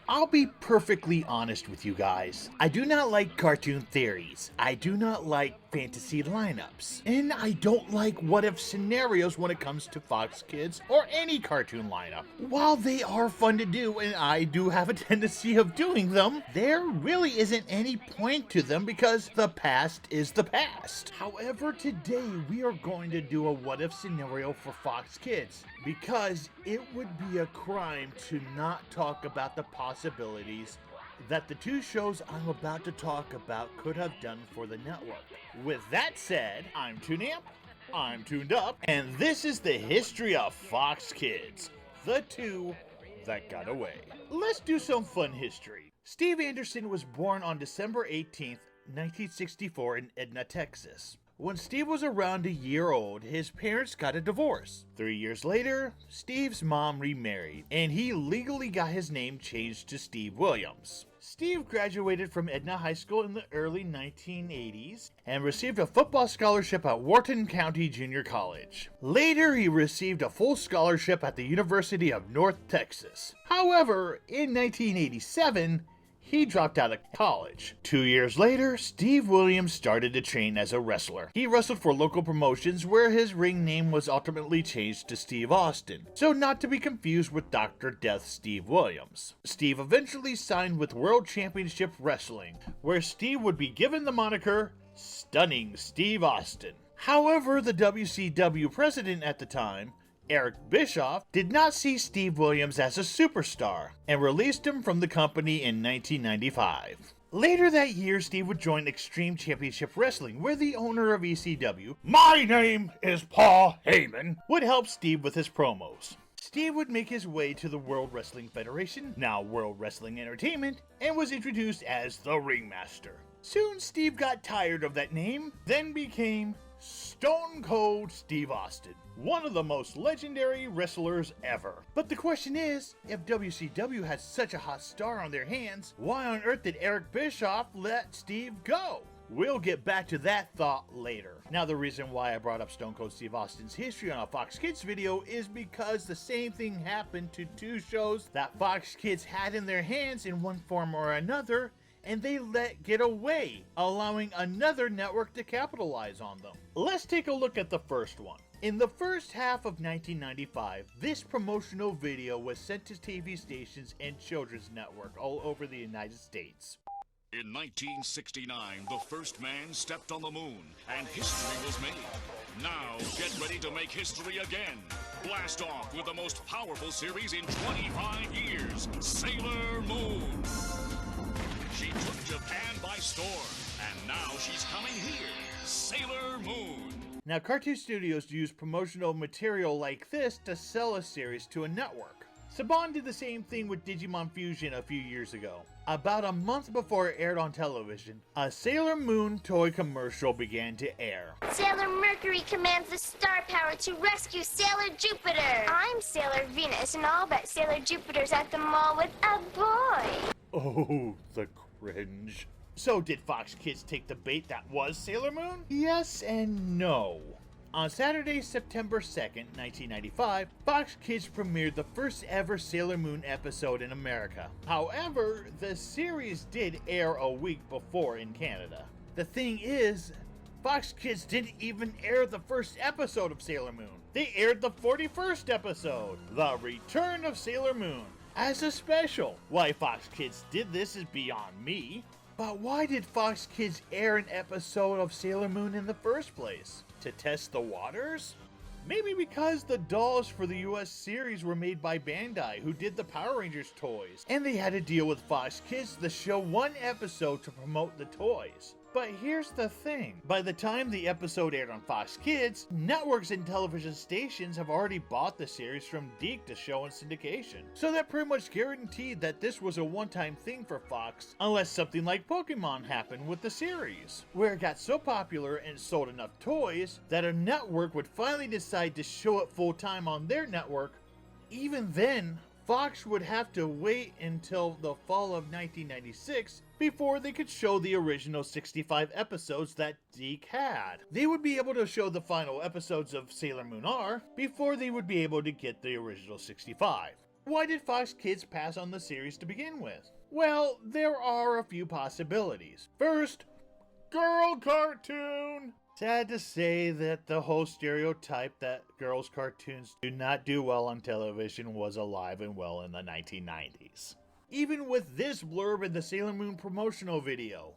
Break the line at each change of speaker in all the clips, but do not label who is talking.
I'll be perfectly honest with you guys. I do not like cartoon theories. I do not like fantasy lineups. And I don't like what if scenarios when it comes to Fox Kids or any cartoon lineup. While they are fun to do and I do have a tendency of doing them, there really isn't any point to them because the past is the past. However, today we are going to do a what if scenario for Fox Kids because it would be a crime to not talk about the possibilities that the two shows I'm about to talk about could have done for the network. With that said, I'm TuneAmp, I'm Tuned Up, and this is the history of Fox Kids, the two that got away. Let's do some fun history. Steve Anderson was born on December 18th, 1964 in Edna, Texas. When Steve was around a year old, his parents got a divorce. 3 years later, Steve's mom remarried, and he legally got his name changed to Steve Williams. Steve graduated from Edna High School in the early 1980s and received a football scholarship at Wharton County Junior College. Later, he received a full scholarship at the University of North Texas. However, in 1987, he dropped out of college. 2 years later, Steve Williams started to train as a wrestler. He wrestled for local promotions where his ring name was ultimately changed to Steve Austin, so not to be confused with Dr. Death Steve Williams. Steve eventually signed with World Championship Wrestling, where Steve would be given the moniker Stunning Steve Austin. However, the WCW president at the time, Eric Bischoff, did not see Steve Williams as a superstar and released him from the company in 1995. Later that year, Steve would join Extreme Championship Wrestling, where the owner of ECW, "My name is Paul Heyman," would help Steve with his promos. Steve would make his way to the World Wrestling Federation, now World Wrestling Entertainment, and was introduced as the Ringmaster. Soon, Steve got tired of that name, then became Stone Cold Steve Austin, one of the most legendary wrestlers ever. But the question is, if WCW had such a hot star on their hands, why on earth did Eric Bischoff let Steve go? We'll get back to that thought later. Now, the reason why I brought up Stone Cold Steve Austin's history on a Fox Kids video is because the same thing happened to two shows that Fox Kids had in their hands in one form or another, and they let get away, allowing another network to capitalize on them. Let's take a look at the first one. In the first half of 1995, this promotional video was sent to TV stations and children's network all over the United States.
In 1969, the first man stepped on the moon, and history was made. Now, get ready to make history again. Blast off with the most powerful series in 25 years, Sailor Moon. She took Japan by storm, and now she's coming here, Sailor Moon.
Now, cartoon studios use promotional material like this to sell a series to a network. Saban did the same thing with Digimon Fusion a few years ago. About a month before it aired on television, a Sailor Moon toy commercial began to air.
Sailor Mercury commands the star power to rescue Sailor Jupiter. I'm Sailor Venus, and I'll bet Sailor Jupiter's at the mall with a boy.
Oh, the cringe. So did Fox Kids take the bait that was Sailor Moon? Yes and no. On Saturday, September 2nd, 1995, Fox Kids premiered the first ever Sailor Moon episode in America. However, the series did air a week before in Canada. The thing is, Fox Kids didn't even air the first episode of Sailor Moon. They aired the 41st episode, The Return of Sailor Moon, as a special. Why Fox Kids did this is beyond me. But why did Fox Kids air an episode of Sailor Moon in the first place? To test the waters? Maybe because the dolls for the US series were made by Bandai, who did the Power Rangers toys, and they had to deal with Fox Kids to show one episode to promote the toys. But here's the thing, by the time the episode aired on Fox Kids, networks and television stations have already bought the series from DiC to show in syndication. So that pretty much guaranteed that this was a one-time thing for Fox, unless something like Pokemon happened with the series, where it got so popular and sold enough toys that a network would finally decide to show it full-time on their network. Even then, Fox would have to wait until the fall of 1996 before they could show the original 65 episodes that DiC had. They would be able to show the final episodes of Sailor Moon R before they would be able to get the original 65. Why did Fox Kids pass on the series to begin with? Well, there are a few possibilities. First, girl cartoon! Sad to say that the whole stereotype that girls' cartoons do not do well on television was alive and well in the 1990s. Even with this blurb in the Sailor Moon promotional video.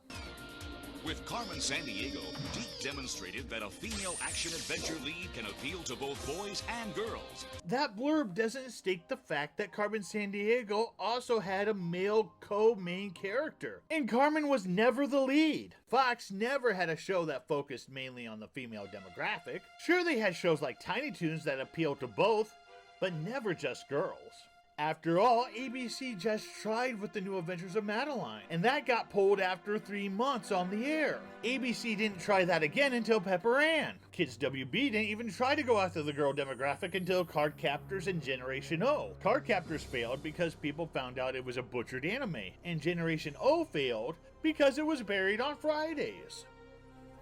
With Carmen Sandiego, Deep demonstrated that a female action-adventure lead can appeal to both boys and girls.
That blurb doesn't state the fact that Carmen Sandiego also had a male co-main character, and Carmen was never the lead. Fox never had a show that focused mainly on the female demographic. Sure, they had shows like Tiny Toons that appealed to both, but never just girls. After all, ABC just tried with the New Adventures of Madeline, and that got pulled after 3 months on the air. ABC didn't try that again until Pepper Ann. Kids WB didn't even try to go after the girl demographic until Card Captors and Generation O. Card Captors failed because people found out it was a butchered anime, and Generation O failed because it was buried on Fridays.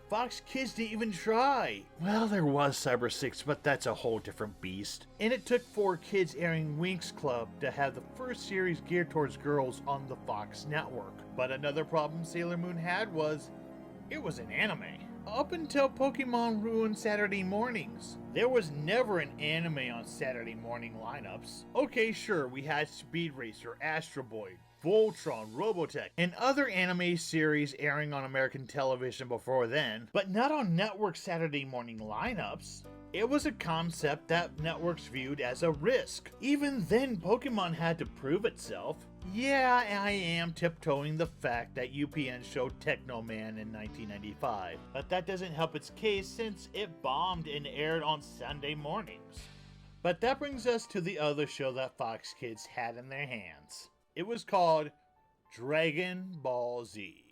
Fox Kids didn't even try. Well, there was Cyber 6, but that's a whole different beast. And it took 4Kids airing Winx Club to have the first series geared towards girls on the Fox network. But another problem Sailor Moon had was, it was an anime. Up until Pokemon ruined Saturday mornings, there was never an anime on Saturday morning lineups. Okay, sure, we had Speed Racer, Astro Boy, Voltron, Robotech, and other anime series airing on American television before then, but not on network Saturday morning lineups. It was a concept that networks viewed as a risk. Even then, Pokemon had to prove itself. Yeah, I am tiptoeing the fact that UPN showed Technoman in 1995, but that doesn't help its case since it bombed and aired on Sunday mornings. But that brings us to the other show that Fox Kids had in their hands. It was called Dragon Ball Z.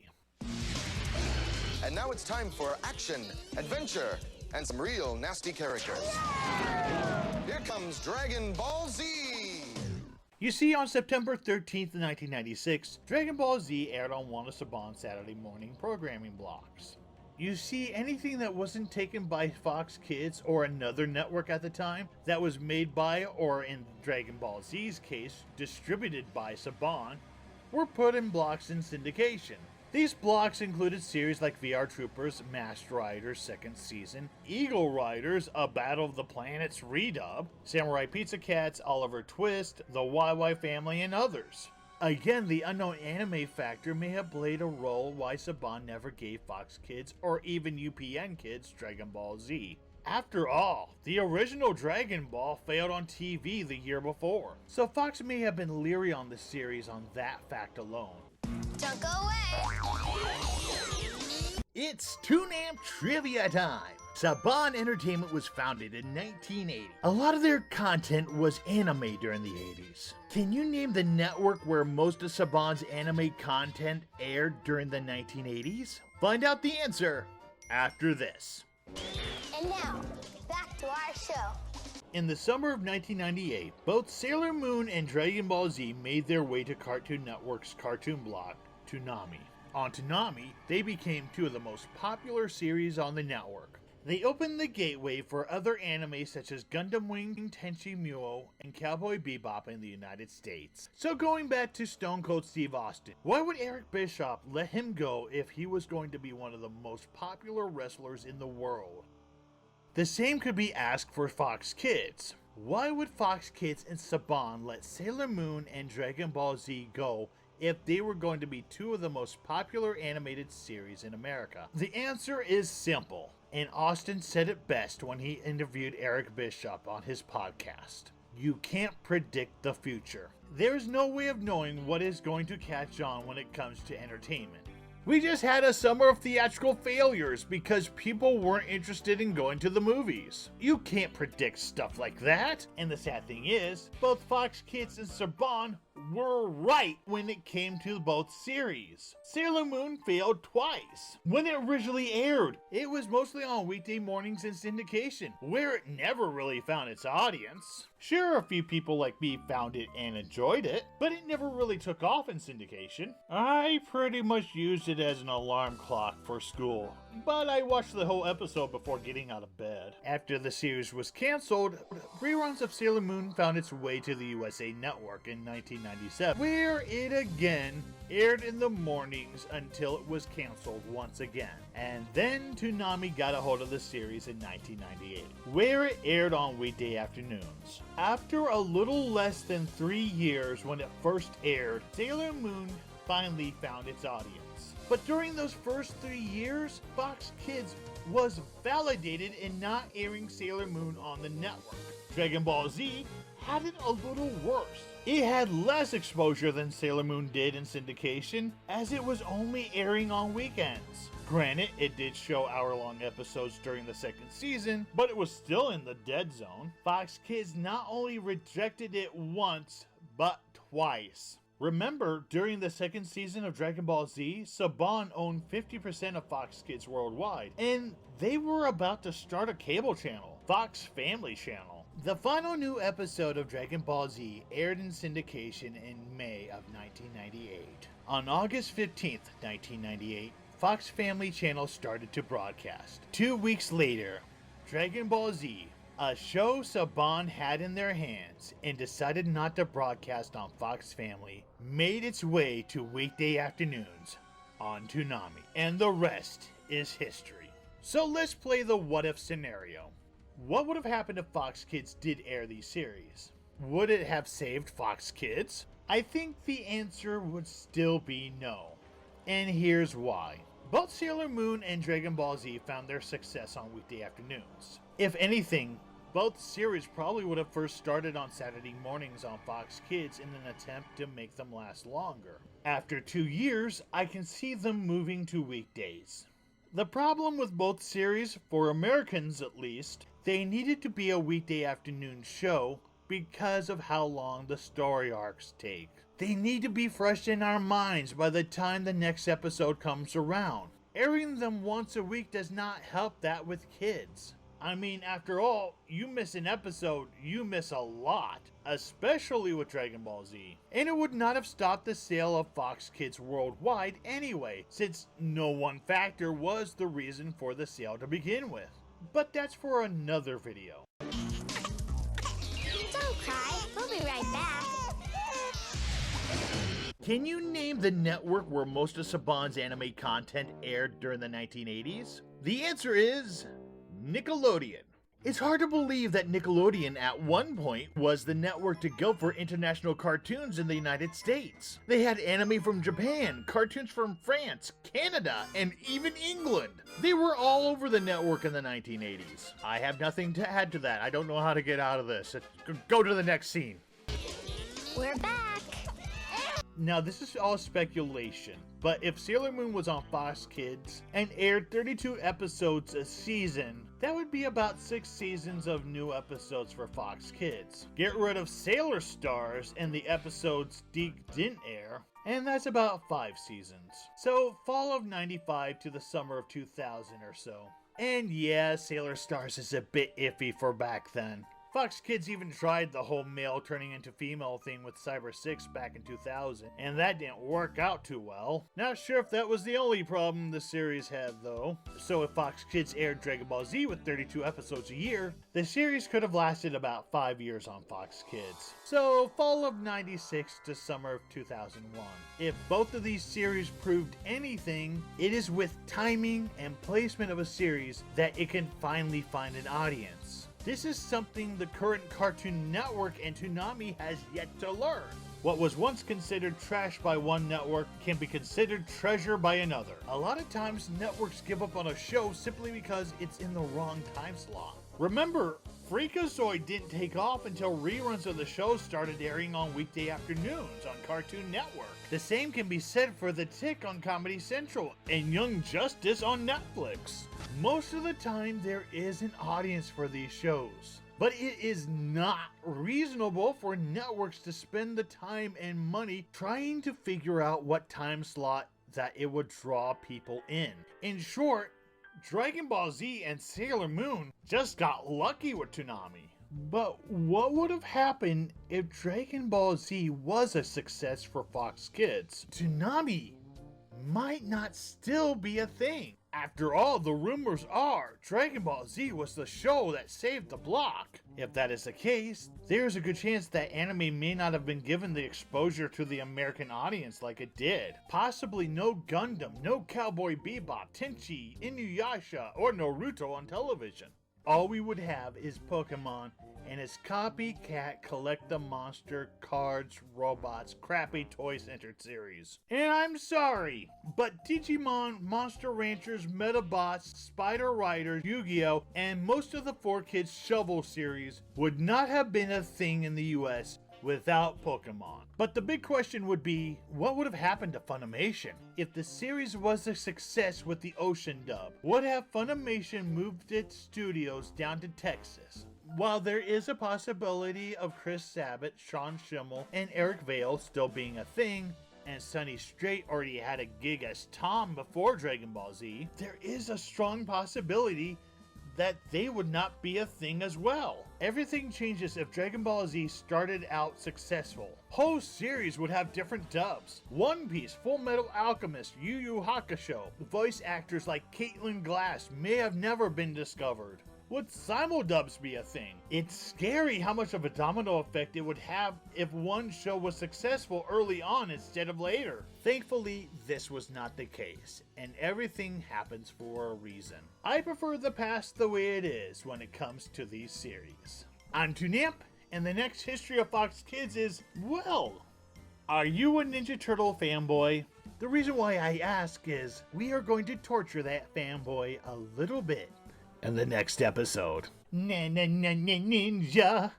And now it's time for action, adventure, and some real nasty characters. Here comes Dragon Ball Z!
You see, on September 13th, 1996, Dragon Ball Z aired on one of Saban's Saturday morning programming blocks. You see, anything that wasn't taken by Fox Kids or another network at the time that was made by, or in Dragon Ball Z's case, distributed by Saban, were put in blocks in syndication. These blocks included series like VR Troopers, Masked Riders 2nd Season, Eagle Riders, A Battle of the Planets redub, Samurai Pizza Cats, Oliver Twist, The YY Family, and others. Again, the unknown anime factor may have played a role why Saban never gave Fox Kids or even UPN Kids Dragon Ball Z. After all, the original Dragon Ball failed on TV the year before, so Fox may have been leery on the series on that fact alone.
Don't go away.
It's Toonam Trivia time! Saban Entertainment was founded in 1980. A lot of their content was anime during the 80s. Can you name the network where most of Saban's anime content aired during the 1980s? Find out the answer after this.
And now, back to our show.
In the summer of 1998, both Sailor Moon and Dragon Ball Z made their way to Cartoon Network's cartoon block, Toonami. On Toonami, they became two of the most popular series on the network. They opened the gateway for other anime such as Gundam Wing Tenchi Muyo and Cowboy Bebop in the United States. So going back to Stone Cold Steve Austin, why would Eric Bischoff let him go if he was going to be one of the most popular wrestlers in the world? The same could be asked for Fox Kids. Why would Fox Kids and Saban let Sailor Moon and Dragon Ball Z go if they were going to be two of the most popular animated series in America? The answer is simple, and Austin said it best when he interviewed Eric Bischoff on his podcast. You can't predict the future. There's no way of knowing what is going to catch on when it comes to entertainment. We just had a summer of theatrical failures because people weren't interested in going to the movies. You can't predict stuff like that. And the sad thing is, both Fox Kids and Saban were right when it came to both series. Sailor Moon failed twice. When it originally aired, it was mostly on weekday mornings in syndication, where it never really found its audience. Sure, a few people like me found it and enjoyed it, but it never really took off in syndication. I pretty much used it as an alarm clock for school. but I watched the whole episode before getting out of bed. After the series was canceled, reruns of Sailor Moon found its way to the USA Network in 1997, where it again aired in the mornings until it was canceled once again. And then Toonami got a hold of the series in 1998, where it aired on weekday afternoons. After a little less than 3 years when it first aired, Sailor Moon finally found its audience. But during those first 3 years, Fox Kids was validated in not airing Sailor Moon on the network. Dragon Ball Z had it a little worse. It had less exposure than Sailor Moon did in syndication, as it was only airing on weekends. Granted, it did show hour-long episodes during the second season, but it was still in the dead zone. Fox Kids not only rejected it once, but twice. Remember, during the second season of Dragon Ball Z, Saban owned 50% of Fox Kids worldwide, and they were about to start a cable channel, Fox Family Channel. The final new episode of Dragon Ball Z aired in syndication in May of 1998. On August 15th, 1998, Fox Family Channel started to broadcast. 2 weeks later, Dragon Ball Z, a show Saban had in their hands and decided not to broadcast on Fox Family, made its way to weekday afternoons on Toonami. And the rest is history. So let's play the what if scenario. What would have happened if Fox Kids did air these series? Would it have saved Fox Kids? I think the answer would still be no. And here's why. Both Sailor Moon and Dragon Ball Z found their success on weekday afternoons. If anything, both series probably would have first started on Saturday mornings on Fox Kids in an attempt to make them last longer. After 2 years, I can see them moving to weekdays. The problem with both series, for Americans at least, they needed to be a weekday afternoon show because of how long the story arcs take. They need to be fresh in our minds by the time the next episode comes around. Airing them once a week does not help that with kids. I mean, after all, you miss an episode, you miss a lot, especially with Dragon Ball Z. And it would not have stopped the sale of Fox Kids worldwide anyway, since no one factor was the reason for the sale to begin with. But that's for another video.
Don't cry. We'll be right back.
Can you name the network where most of Saban's anime content aired during the 1980s? The answer is Nickelodeon. It's hard to believe that Nickelodeon at one point was the network to go for international cartoons in the United States. They had anime from Japan, cartoons from France, Canada, and even England. They were all over the network in the 1980s. I have nothing to add to that. I don't know how to get out of this. Go to the next scene.
We're back.
Now, this is all speculation, but if Sailor Moon was on Fox Kids and aired 32 episodes a season, that would be about 6 seasons of new episodes for Fox Kids. Get rid of Sailor Stars and the episodes Deke didn't air, and that's about 5 seasons. So, fall of 95 to the summer of 2000 or so. And yeah, Sailor Stars is a bit iffy for back then. Fox Kids even tried the whole male turning into female thing with Cyber 6 back in 2000, and that didn't work out too well. Not sure if that was the only problem the series had though. So if Fox Kids aired Dragon Ball Z with 32 episodes a year, the series could have lasted about 5 years on Fox Kids. So fall of 96 to summer of 2001. If both of these series proved anything, it is with timing and placement of a series that it can finally find an audience. This is something the current Cartoon Network and Toonami has yet to learn. What was once considered trash by one network can be considered treasure by another. A lot of times networks give up on a show simply because it's in the wrong time slot. Remember, Freakazoid didn't take off until reruns of the show started airing on weekday afternoons on Cartoon Network. The same can be said for The Tick on Comedy Central and Young Justice on Netflix. Most of the time there is an audience for these shows, but it is not reasonable for networks to spend the time and money trying to figure out what time slot that it would draw people in. In short, Dragon Ball Z and Sailor Moon just got lucky with Toonami. But what would have happened if Dragon Ball Z was a success for Fox Kids? Toonami might not still be a thing. After all, the rumors are Dragon Ball Z was the show that saved the block. If that is the case, there's a good chance that anime may not have been given the exposure to the American audience like it did. Possibly no Gundam, no Cowboy Bebop, Tenchi, Inuyasha, or Naruto on television. All we would have is Pokemon and its copycat collect the monster cards, robots, crappy toy-centered series. And I'm sorry, but Digimon, Monster Ranchers, Metabots, Spider Riders, Yu-Gi-Oh!, and most of the 4Kids Shovel series would not have been a thing in the US without Pokemon. But the big question would be, what would have happened to Funimation? If the series was a success with the Ocean dub, would have Funimation moved its studios down to Texas? While there is a possibility of Chris Sabat, Sean Schimmel, and Eric Vale still being a thing, and Sonny Strait already had a gig as Tom before Dragon Ball Z, there is a strong possibility that they would not be a thing as well. Everything changes if Dragon Ball Z started out successful. Whole series would have different dubs. One Piece, Full Metal Alchemist, Yu Yu Hakusho. Voice actors like Caitlin Glass may have never been discovered. Would simuldubs be a thing? It's scary how much of a domino effect it would have if one show was successful early on instead of later. Thankfully, this was not the case, and everything happens for a reason. I prefer the past the way it is when it comes to these series. I'm Tunamp, and the next History of Fox Kids is, well, are you a Ninja Turtle fanboy? The reason why I ask is, we are going to torture that fanboy a little bit in the next episode. Ninja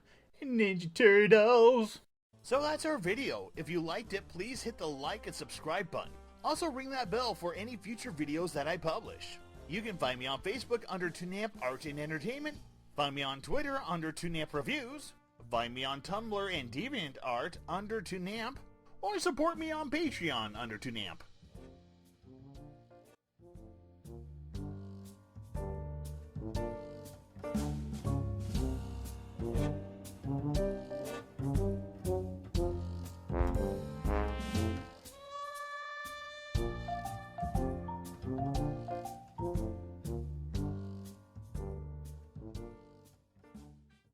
Turtles. So that's our video. If you liked it, please hit the like and subscribe button. Also ring that bell for any future videos that I publish. You can find me on Facebook under Tunamp Art and Entertainment. Find me on Twitter under Tunamp Reviews. Find me on Tumblr and DeviantArt under Tunamp. Or support me on Patreon under Tunamp.